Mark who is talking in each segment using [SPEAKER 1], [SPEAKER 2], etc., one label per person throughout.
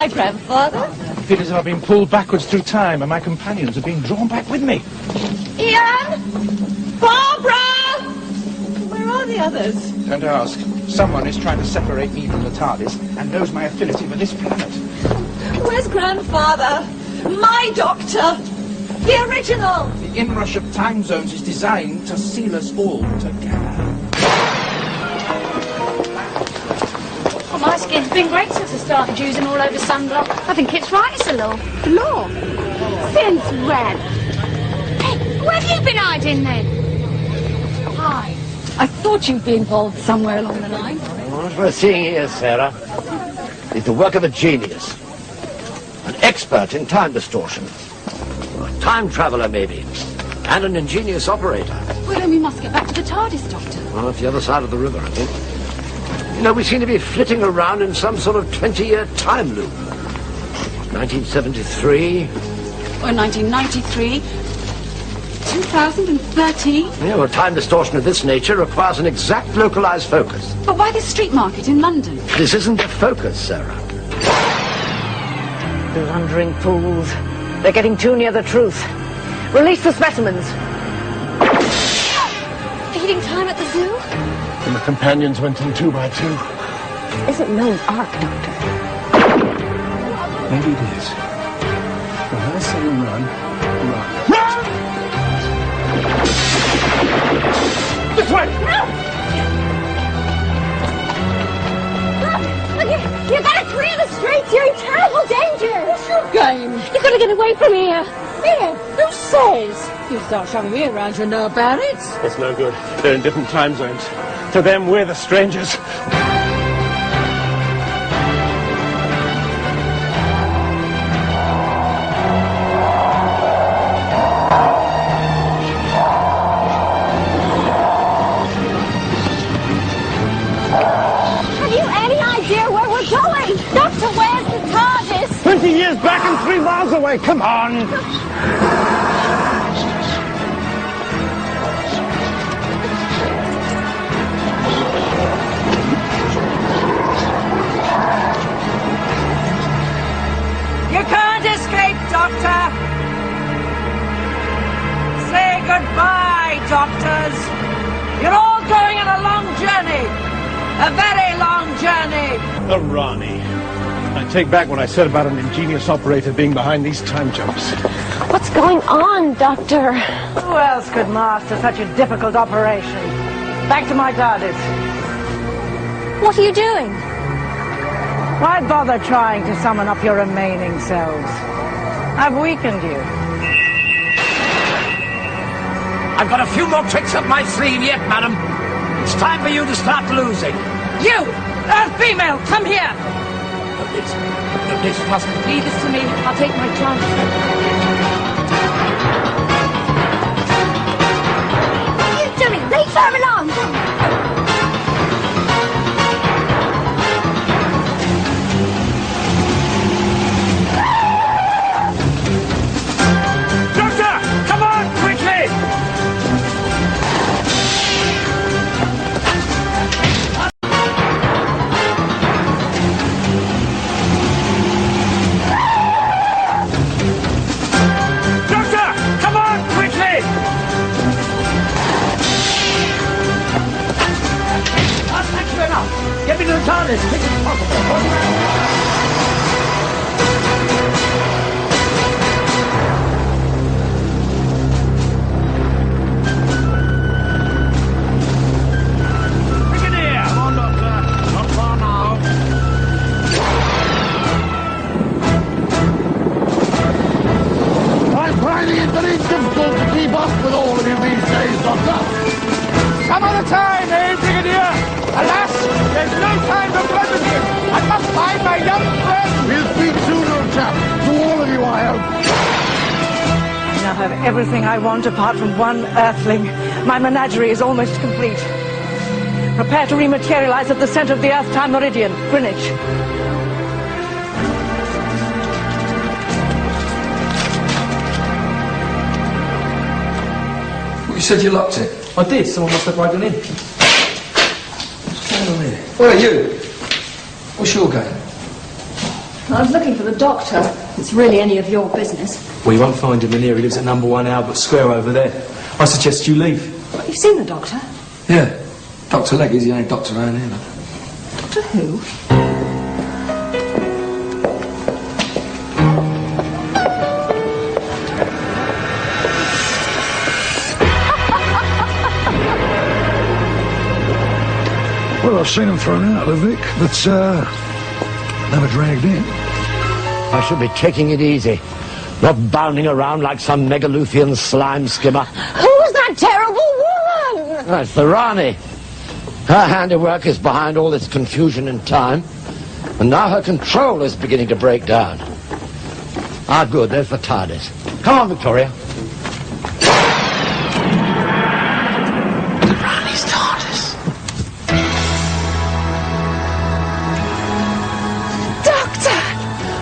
[SPEAKER 1] My grandfather?
[SPEAKER 2] I feel as if I've been pulled backwards through time and my companions are being drawn back with me.
[SPEAKER 1] Ian! Barbara! Where are the others?
[SPEAKER 2] Don't ask. Someone is trying to separate me from the TARDIS and knows my affinity for this planet.
[SPEAKER 1] Where's grandfather? My doctor! The original!
[SPEAKER 2] The inrush of time zones is designed to seal us all together.
[SPEAKER 3] Well, my skin's been great since I started using all over sunblock. I think it's right, it's a law.
[SPEAKER 4] Law? Since when?
[SPEAKER 3] Hey, where have you been hiding then? Hi.
[SPEAKER 4] I thought you'd be involved somewhere along the line.
[SPEAKER 5] What we're seeing here, Sarah, is the work of a genius. An expert in time distortion. A time traveler, maybe. And an ingenious operator.
[SPEAKER 4] Well, then we must get back to the TARDIS, Doctor.
[SPEAKER 5] Well, it's the other side of the river, I think. You know, we seem to be flitting around in some sort of 20-year time loop. 1973.
[SPEAKER 4] Or 1993. 2013.
[SPEAKER 5] Yeah, well, time distortion of this nature requires an exact localized focus.
[SPEAKER 4] But why the street market in London?
[SPEAKER 5] This isn't a focus, Sarah.
[SPEAKER 6] Blundering fools. They're getting too near the truth. Release the specimens.
[SPEAKER 3] Feeding time at the zoo?
[SPEAKER 2] And the companions went in 2 by 2.
[SPEAKER 6] Isn't Noah's Ark, Doctor?
[SPEAKER 2] Maybe it is. When I say run, run. This way!
[SPEAKER 3] No! Look, you gotta clear the streets. You're in terrible danger.
[SPEAKER 4] What's your game?
[SPEAKER 3] You gotta get away from here.
[SPEAKER 4] Here, who says? You start showing me around, you know about it.
[SPEAKER 2] It's no good. They're in different time zones. To them, we're the strangers.
[SPEAKER 3] Have you any idea where we're going? Doctor, where's the TARDIS?
[SPEAKER 2] 20 years back and 3 miles away. Come on.
[SPEAKER 1] You can't escape, Doctor! Say goodbye, Doctors! You're all going on a long journey! A very long journey!
[SPEAKER 2] The Rani. I take back what I said about an ingenious operator being behind these time jumps.
[SPEAKER 3] What's going on, Doctor?
[SPEAKER 6] Who else could master such a difficult operation? Back to my TARDIS.
[SPEAKER 3] What are you doing?
[SPEAKER 6] Why bother trying to summon up your remaining selves? I've weakened you.
[SPEAKER 5] I've got a few more tricks up my sleeve yet, madam. It's time for you to start losing.
[SPEAKER 1] You! Earth female, come here!
[SPEAKER 5] This must
[SPEAKER 1] Leave this to me. I'll take my chance.
[SPEAKER 3] What are you doing? Leave her alone!
[SPEAKER 2] Doctor! Come on, quickly! Doctor! Come on, quickly!
[SPEAKER 5] Thank you enough. Get me to the TARDIS as quick as possible.
[SPEAKER 2] Brigadier! Come on, Doctor. Not far now.
[SPEAKER 7] I'm finding it very difficult to keep up with all of you these days, Doctor.
[SPEAKER 2] Some other time, eh, Brigadier? Alas, there's no time for pleasantry. I must find my young friend.
[SPEAKER 7] We'll speak soon, old chap. To all of you, I hope.
[SPEAKER 6] I now have everything I want apart from one Earthling. My menagerie is almost complete. Prepare to rematerialize at the center of the Earth-time meridian, Greenwich.
[SPEAKER 8] You said you locked it. I did. Someone must have broken in. What's going on here? Where are you? What's your game?
[SPEAKER 6] Oh,
[SPEAKER 3] I was looking for the doctor. It's really any of your business.
[SPEAKER 8] Well, you won't find him in here. He lives at number 1 Albert Square over there. I suggest you leave.
[SPEAKER 3] But you've seen the doctor?
[SPEAKER 8] Yeah. Dr. Leggy's the only doctor around here.
[SPEAKER 3] Doctor who?
[SPEAKER 9] Well, I've seen him thrown out of Vic, but never dragged in.
[SPEAKER 5] I should be taking it easy, not bounding around like some Megaluthian slime skimmer.
[SPEAKER 4] Who's that terrible woman?
[SPEAKER 5] That's the Rani. Her handiwork is behind all this confusion and time, and now her control is beginning to break down. Ah, good, there's the TARDIS. Come on, Victoria.
[SPEAKER 9] The Rani's TARDIS.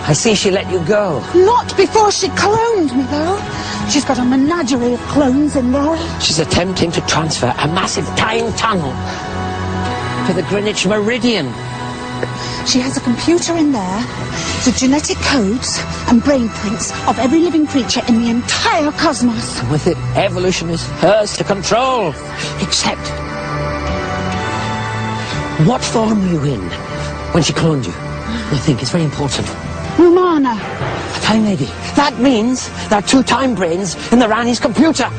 [SPEAKER 1] I see she let you go.
[SPEAKER 10] Not before she cloned me, though. She's got a menagerie of clones in there.
[SPEAKER 1] She's attempting to transfer a massive time tunnel to the Greenwich Meridian.
[SPEAKER 10] She has a computer in there with genetic codes and brain prints of every living creature in the entire cosmos.
[SPEAKER 1] And with it, evolution is hers to control. Except, what form were you in when she cloned you? I think it's very important.
[SPEAKER 10] Romana.
[SPEAKER 1] A time lady. That means there are 2 time brains in the Rani's computer.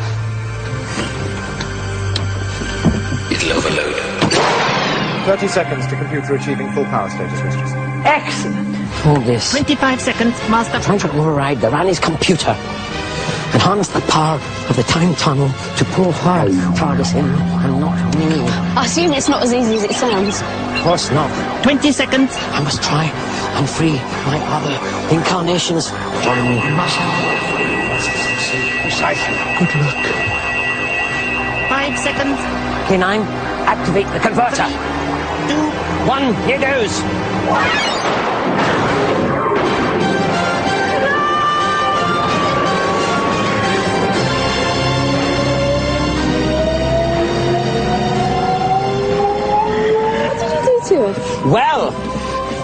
[SPEAKER 9] It'll overload.
[SPEAKER 2] 30 seconds to computer achieving full power status, Mistress.
[SPEAKER 6] Excellent.
[SPEAKER 1] All this.
[SPEAKER 4] 25 seconds, Master.
[SPEAKER 1] Trying to override the Rani's computer and harness the power of the time tunnel to pull her TARDIS in and not me.
[SPEAKER 3] I assume it's not as easy as it sounds.
[SPEAKER 1] Of course not.
[SPEAKER 4] 20 seconds.
[SPEAKER 1] I must try and free my other incarnations from me.
[SPEAKER 9] Precisely.
[SPEAKER 1] Good luck.
[SPEAKER 4] 5 seconds.
[SPEAKER 1] K9, activate the converter. 2, 1, here goes. Well,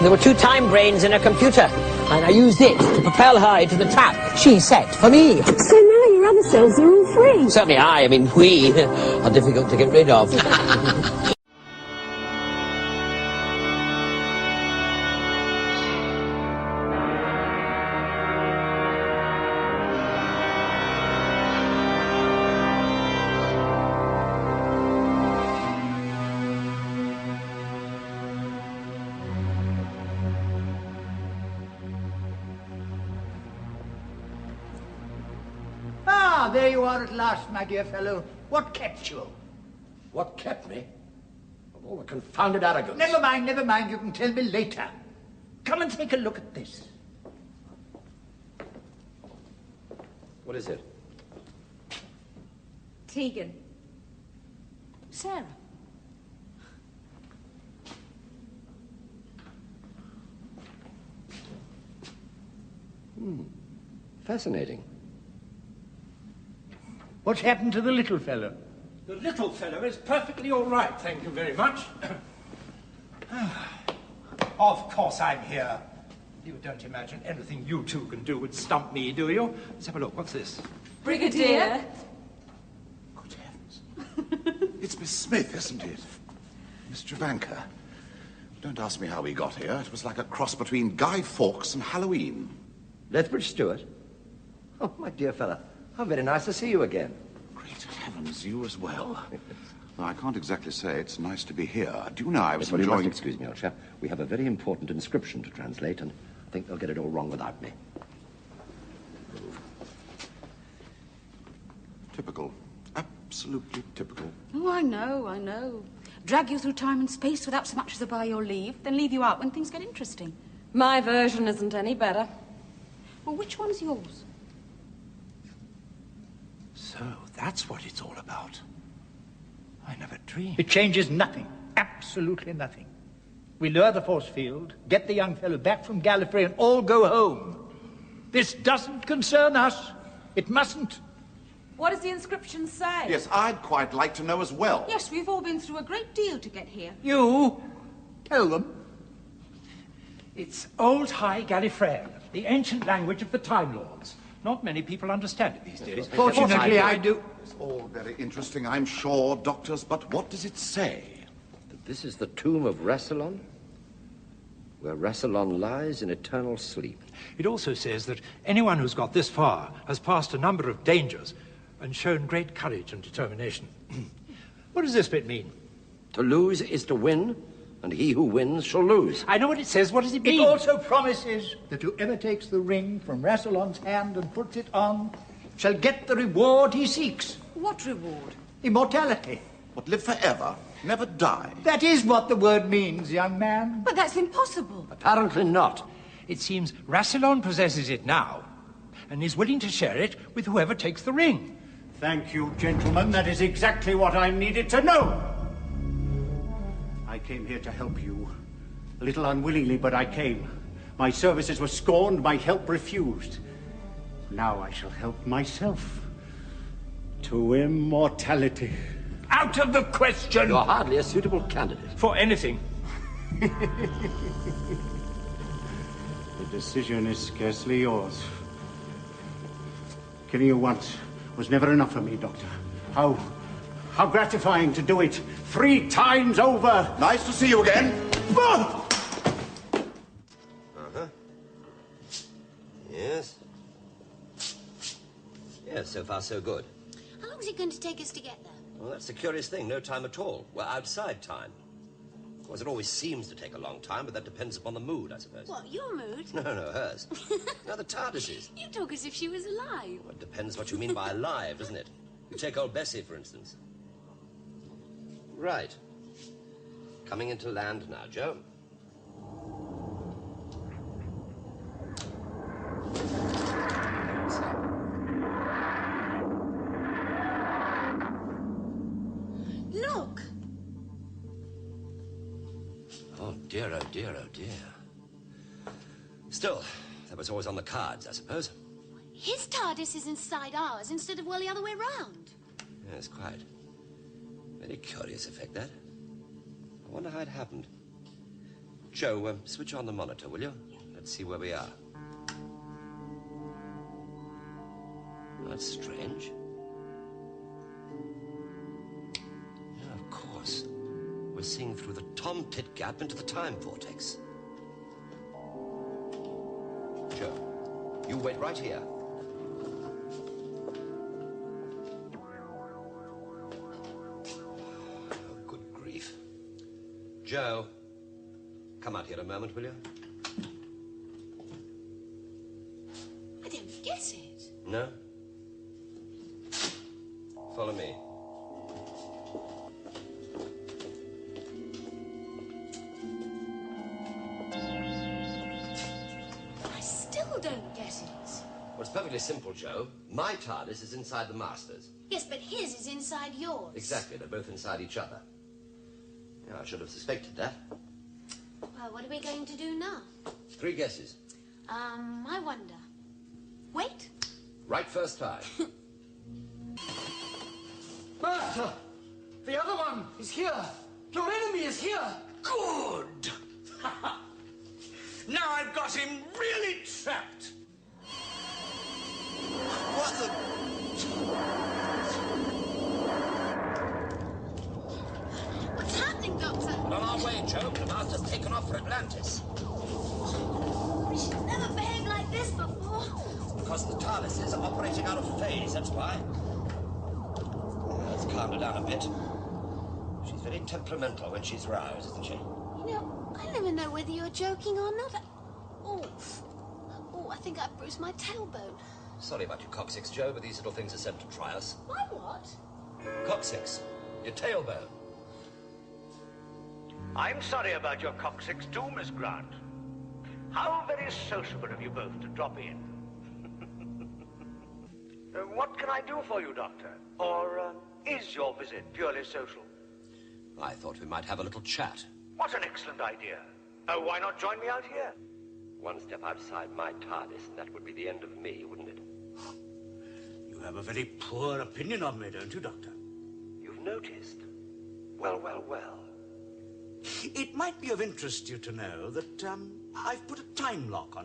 [SPEAKER 1] there were 2 time brains in her computer, and I used it to propel her into the trap she set for me.
[SPEAKER 3] So now your other cells are all free.
[SPEAKER 1] Certainly I mean, we are difficult to get rid of.
[SPEAKER 11] Ah, there you are at last, my dear fellow. What kept you?
[SPEAKER 5] What kept me? Of all the confounded arrogance.
[SPEAKER 11] Never mind, you can tell me later. Come and take a look at this.
[SPEAKER 5] What is it?
[SPEAKER 3] Tegan. Sarah.
[SPEAKER 5] Fascinating.
[SPEAKER 11] What's happened to the little fellow?
[SPEAKER 2] The little fellow is perfectly all right, thank you very much. Of course I'm here. You don't imagine anything you two can do would stump me, do you? Let's have a look. What's this?
[SPEAKER 3] Brigadier.
[SPEAKER 9] Good heavens. It's Miss Smith, isn't it? Miss Travanker. Don't ask me how we got here. It was like a cross between Guy Fawkes and Halloween.
[SPEAKER 5] Lethbridge Stewart? Oh, my dear fella, how very nice to see you again.
[SPEAKER 9] Great heavens, you as well. Well, I can't exactly say it's nice to be here. Do you know, I was enjoying...
[SPEAKER 5] Excuse me, old chap. We have a very important inscription to translate, and I think they'll get it all wrong without me.
[SPEAKER 9] Typical. Absolutely typical.
[SPEAKER 3] Oh, I know. Drag you through time and space without so much as a by your leave, then leave you out when things get interesting.
[SPEAKER 12] My version isn't any better.
[SPEAKER 3] Well, which one's yours?
[SPEAKER 2] So, that's what it's all about. I never dreamed.
[SPEAKER 11] It changes nothing. Absolutely nothing. We lure the force field, get the young fellow back from Gallifrey, and all go home. This doesn't concern us. It mustn't.
[SPEAKER 12] What does the inscription say?
[SPEAKER 9] Yes, I'd quite like to know as well.
[SPEAKER 3] Yes, we've all been through a great deal to get here.
[SPEAKER 11] You? Tell them. It's Old High Gallifreyan, the ancient language of the Time Lords. Not many people understand it these days.
[SPEAKER 9] Fortunately, I do. It's all very interesting, I'm sure, doctors, but what does it say?
[SPEAKER 5] That this is the tomb of Rassilon, where Rassilon lies in eternal sleep.
[SPEAKER 11] It also says that anyone who's got this far has passed a number of dangers and shown great courage and determination. What does this bit mean?
[SPEAKER 5] To lose is to win, and he who wins shall lose.
[SPEAKER 11] I know what it says. What does it mean? It also promises that whoever takes the ring from Rassilon's hand and puts it on shall get the reward he seeks.
[SPEAKER 3] What reward?
[SPEAKER 11] Immortality.
[SPEAKER 9] What, live forever? Never die?
[SPEAKER 11] That is what the word means, young man.
[SPEAKER 3] But that's impossible.
[SPEAKER 5] Apparently not.
[SPEAKER 11] It seems Rassilon possesses it now and is willing to share it with whoever takes the ring.
[SPEAKER 13] Thank you, gentlemen. That is exactly what I needed to know. I came here to help you. A little unwillingly, but I came. My services were scorned, my help refused. Now I shall help myself to immortality.
[SPEAKER 11] Out of the question!
[SPEAKER 5] You're hardly a suitable candidate.
[SPEAKER 11] For anything.
[SPEAKER 13] The decision is scarcely yours. Killing you once was never enough for me, Doctor. How gratifying to do it 3 times over.
[SPEAKER 9] Nice to see you again.
[SPEAKER 14] Yes. Yes, so far so good.
[SPEAKER 15] How long is it going to take us to get there?
[SPEAKER 14] Well, that's the curious thing. No time at all. We're outside time. Of course, it always seems to take a long time, but that depends upon the mood, I suppose.
[SPEAKER 15] What, your mood?
[SPEAKER 14] No, hers. No, the TARDIS's.
[SPEAKER 15] You talk as if she was alive.
[SPEAKER 14] Well, it depends what you mean by alive, doesn't it? You take old Bessie, for instance. Right. Coming into land now, Joe.
[SPEAKER 15] Look!
[SPEAKER 14] Oh, dear, oh, dear, oh, dear. Still, that was always on the cards, I suppose.
[SPEAKER 15] His TARDIS is inside ours instead of, well, the other way round.
[SPEAKER 14] Yes, quite. Very curious effect, that. I wonder how it happened. Joe, switch on the monitor, will you? Let's see where we are. That's strange. Yeah, of course. We're seeing through the tom-tit gap into the time vortex. Joe, you wait right here. Oh, good grief. Joe, come out here a moment, will you?
[SPEAKER 15] I don't get it.
[SPEAKER 14] No? Follow me.
[SPEAKER 15] I still don't get it.
[SPEAKER 14] Well, it's perfectly simple, Joe. My TARDIS is inside the Master's.
[SPEAKER 15] Yes, but his is inside yours.
[SPEAKER 14] Exactly, they're both inside each other. Yeah, I should have suspected that.
[SPEAKER 15] Well, what are we going to do now?
[SPEAKER 14] 3 guesses.
[SPEAKER 15] I wonder. Wait.
[SPEAKER 14] Right first time.
[SPEAKER 2] Master! The other one is here! Your enemy is here!
[SPEAKER 16] Good! Now I've got him really trapped! What the...
[SPEAKER 15] What's happening, Doctor?
[SPEAKER 14] On our way, Joe. The Master's taken off for Atlantis.
[SPEAKER 15] She's never behaved like this before.
[SPEAKER 14] Because the TARDIS is operating out of phase, that's why. Let's calm her down a bit. She's very temperamental when she's roused, isn't she?
[SPEAKER 15] You know, I never know whether you're joking or not. Oh, I think I bruised my tailbone.
[SPEAKER 14] Sorry about your coccyx, Joe, but these little things are sent to try us.
[SPEAKER 15] My what?
[SPEAKER 14] Coccyx. Your tailbone.
[SPEAKER 17] I'm sorry about your coccyx too, Miss Grant. How very sociable of you both to drop in. What can I do for you, Doctor? Or is your visit purely social?
[SPEAKER 14] I thought we might have a little chat.
[SPEAKER 17] What an excellent idea. Why not join me out here?
[SPEAKER 14] One step outside my TARDIS, and that would be the end of me, wouldn't it?
[SPEAKER 16] You have a very poor opinion of me, don't you, Doctor?
[SPEAKER 14] You've noticed. Well, well, well.
[SPEAKER 16] It might be of interest to you to know that, I've put a time lock on